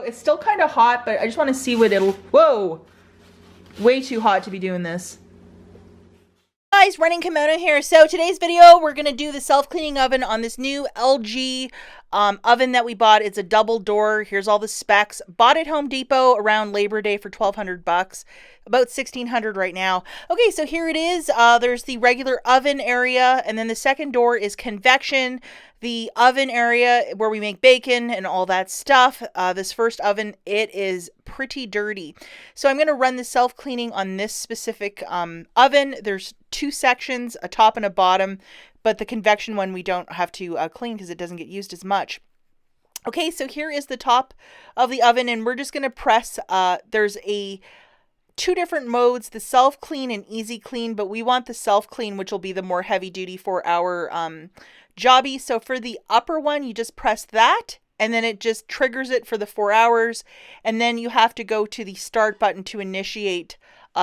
It's still kind of hot, but I just want to see what it'll, whoa, way too hot to be doing this. Guys, running Kimono here. So today's video, we're going to do the self-cleaning oven on this new LG oven that we bought. It's a double door. Here's all the specs. Bought at Home Depot around Labor Day for $1,200, about $1,600 right now. Okay, so here it is. There's the regular oven area, and then the second door is convection, the oven area where we make bacon and all that stuff. This first oven, it is pretty dirty. So I'm going to run the self-cleaning on this specific oven. There's two sections, a top and a bottom, but the convection one we don't have to clean because it doesn't get used as much. Okay, so here is the top of the oven, and we're just going to press, there's two different modes, the self-clean and easy clean, but we want the self-clean, which will be the more heavy duty for our jobby. So for the upper one, you just press that, and then it just triggers it for the 4 hours, and then you have to go to the start button to initiate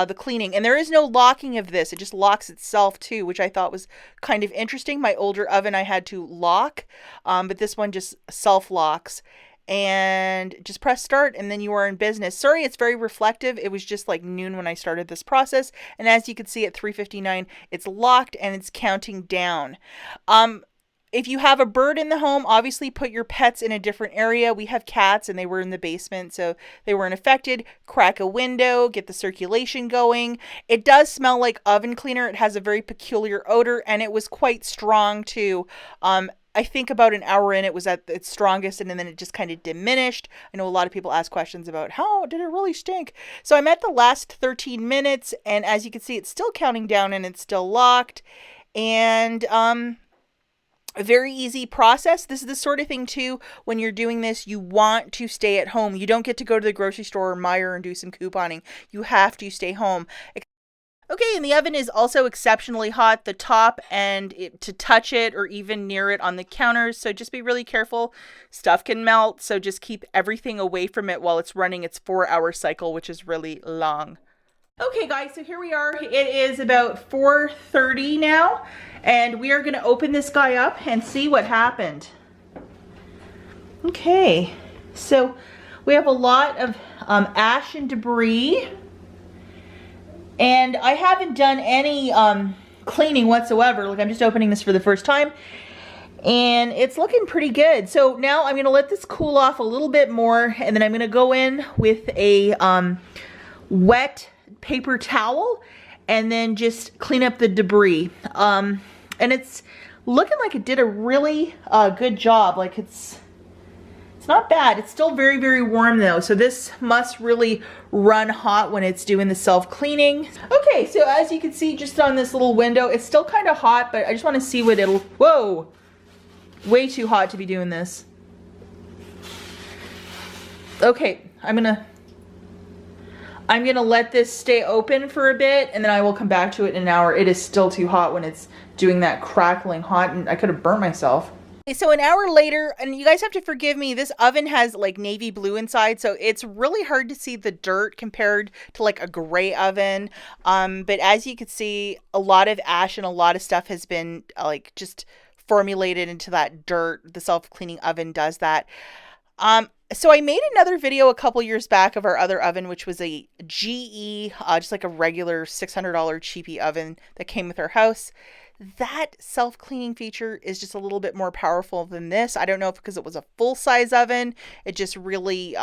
the cleaning. And there is no locking of this. It just locks itself too, which I thought was kind of interesting. My older oven I had to lock, but this one just self-locks. And just press start and then you are in business. Sorry, it's very reflective. It was just like noon when I started this process. And as you can see at 3:59, it's locked and it's counting down. If you have a bird in the home, obviously put your pets in a different area. We have cats and they were in the basement, so they weren't affected. Crack a window, get the circulation going. It does smell like oven cleaner. It has a very peculiar odor and it was quite strong too. I think about an hour in, it was at its strongest, and then it just kind of diminished. I know a lot of people ask questions about how did it really stink. So I'm at the last 13 minutes, and as you can see, it's still counting down and it's still locked. And a very easy process. This is the sort of thing too, when you're doing this, you want to stay at home. You don't get to go to the grocery store or Meijer and do some couponing. You have to stay home. Okay, and the oven is also exceptionally hot, the top, and to touch it or even near it on the counters. So just be really careful. Stuff can melt, so just keep everything away from it while it's running its 4-hour cycle, which is really long. Okay guys, so here we are. It is about 4:30 now, and we are going to open this guy up and see what happened. Okay, so we have a lot of ash and debris. And I haven't done any cleaning whatsoever. Like, I'm just opening this for the first time. And it's looking pretty good. So now I'm going to let this cool off a little bit more. And then I'm going to go in with a wet paper towel. And then just clean up the debris. And it's looking like it did a really good job. Like, it's not bad. It's still very, very warm though. So this must really run hot when it's doing the self-cleaning. Okay, so as you can see just on this little window, it's still kind of hot, but I just want to see what it'll, whoa, way too hot to be doing this. Okay, I'm gonna let this stay open for a bit and then I will come back to it in an hour. It is still too hot when it's doing that crackling hot, and I could have burnt myself. So an hour later, and you guys have to forgive me, this oven has like navy blue inside, so it's really hard to see the dirt compared to like a gray oven. But as you can see, a lot of ash and a lot of stuff has been like just formulated into that dirt. The self-cleaning oven does that. So I made another video a couple years back of our other oven, which was a GE, just like a regular $600 cheapy oven that came with our house. That self-cleaning feature is just a little bit more powerful than this. I don't know if because it was a full-size oven, it just really,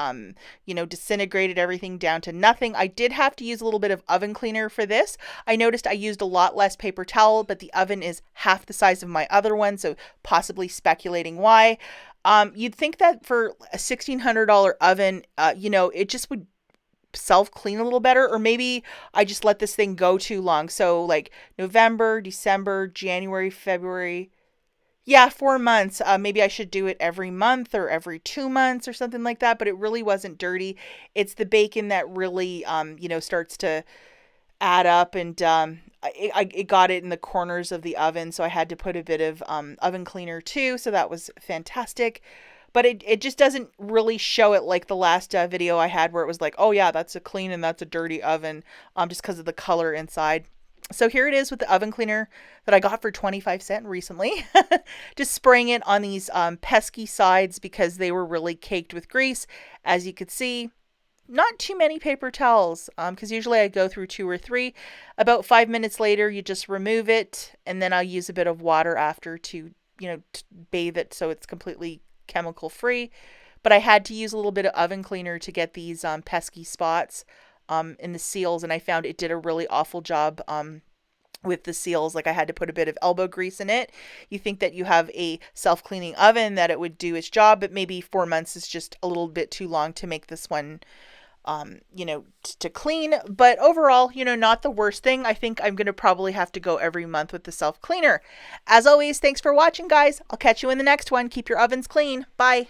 disintegrated everything down to nothing. I did have to use a little bit of oven cleaner for this. I noticed I used a lot less paper towel, but the oven is half the size of my other one, so possibly speculating why. You'd think that for a $1,600 oven, it just would self-clean a little better, or maybe I just let this thing go too long. So like November, December, January, February, yeah, 4 months. Maybe I should do it every month or every 2 months or something like that, but it really wasn't dirty. It's the bacon that really starts to add up, and it got it in the corners of the oven, so I had to put a bit of oven cleaner too, so that was fantastic. But it just doesn't really show it like the last video I had where it was like, oh yeah, that's a clean and that's a dirty oven, just because of the color inside. So here it is with the oven cleaner that I got for 25 cents recently. Just spraying it on these pesky sides because they were really caked with grease. As you could see, not too many paper towels because usually I go through 2 or 3. About 5 minutes later, you just remove it, and then I'll use a bit of water after to, to bathe it so it's completely chemical free. But I had to use a little bit of oven cleaner to get these pesky spots in the seals, and I found it did a really awful job with the seals. Like I had to put a bit of elbow grease in it. You think that you have a self-cleaning oven that it would do its job, but maybe 4 months is just a little bit too long to make this one to clean. But overall, not the worst thing. I think I'm going to probably have to go every month with the self cleaner. As always, thanks for watching, guys. I'll catch you in the next one. Keep your ovens clean. Bye.